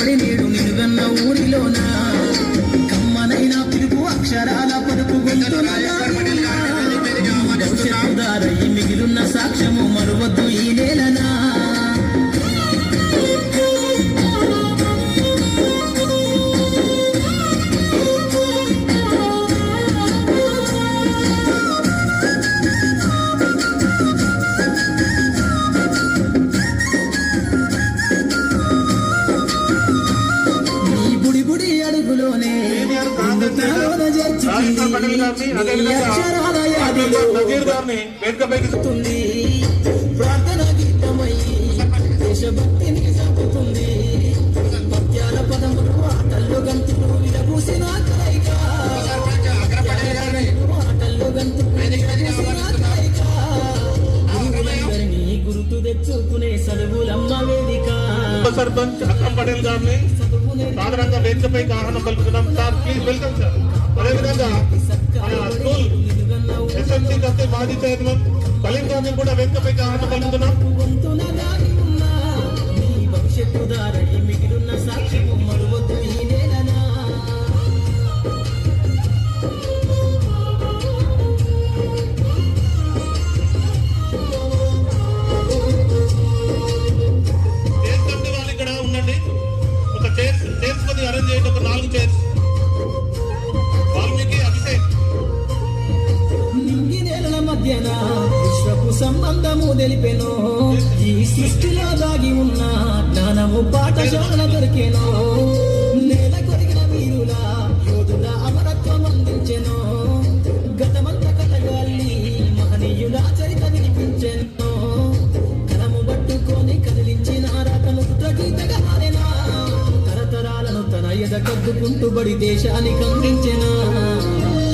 బడి నేడు నిలుగన్న ఊరిలోన కమ్మనైన పిలుపు అక్షరాల పలుకు భవిష్యత్తు దారయి మిగిలిన సాక్ష్యము మరువద్దు ఈ నేలనా. ప్రార్థన గీతమై దేశభక్తిని సాగుతుంది. పద్యాల పదములు ఆటల్లో గంతులు విరబూసిన ఆటల్లో గంతులు గురువులందరినీ గుర్తు తెచ్చుకునే చదువులమ్మ వేదిక. సర్పంచ్ అక్రమ్ పటేల్ గారిని సాధారణంగా వేదికపై ఆహ్వానం పలుకుతున్నాం. Sir please welcome sir. అదేవిధంగా స్కూల్ ఎస్ఎంసీ కస్తే మాజీ చైర్మన్ కలీం గారిని కూడా వేదికపై ఆహ్వానం పలుకుతున్నాం. వాళ్ళు ఇక్కడ ఉండండి. ఒక చైర్స్ కొద్దిగా అరేంజ్ చేయండి. ఒక 4 చైర్స్. వాల్మీకి అభిషేక్ మధ్యన విశ్వపు సంబంధము తెలిపెనో. ఈ సృష్టిలో దాగి ఉన్న జ్ఞానము పాఠశాల దొరికెనో. నేల కొరిగిన వీరుల యోధుల అమరత్వం అందించెనో. గతమంత కథగాల్ని మహనీయుల చరిత వినిపించెనో. కలము పట్టుకొని కదిలించిన రకము గీతగా మారెనా. తరతరాలను తన ఎద కద్దుకుంటూ బడి దేశానికి అందించెనా.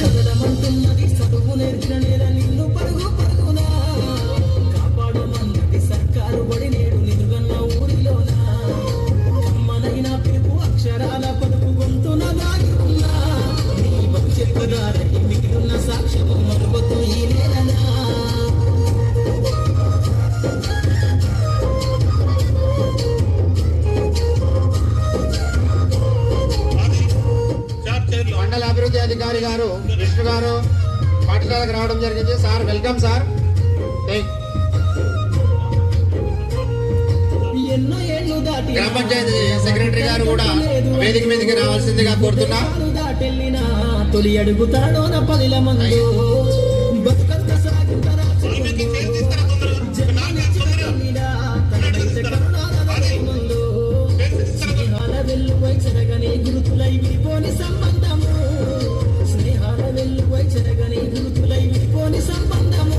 కదలమంటున్నది చదువు నేర్చిన నేల నిన్ను పరుగు పరుగునా. కాపాడు మంది సర్కారు బడి నేడు నిలుగన్న ఊరిలోనా. కమ్మనైన పిలుపు అక్షరాల పలుకు గొంతున దాగి ఉన్నా. నీ భవిష్యత్తు దారి మిగిలిన సాక్ష్యము మరువద్దు ఈ నేలనా. మండల అభివృద్ధి అధికారి గారు విష్ణు గారు పాఠశాలకు రావడం జరిగింది. Sir welcome sir. గ్రామ పంచాయతీ సెక్రటరీ గారు కూడా వేదిక మీదకి రావాల్సిందిగా కోరుతున్నా. తొలి అడుగుతాడో నా 10 మంది వెల్లువై చెరగని గురుతులై విడిపోని సంబంధము. స్నేహాల వెల్లువై చెరగని గురుతులై విడిపోని సంబంధము.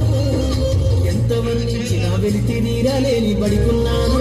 ఎంత వర్ణించినా వెలితి నీరలేని బడికున్నాను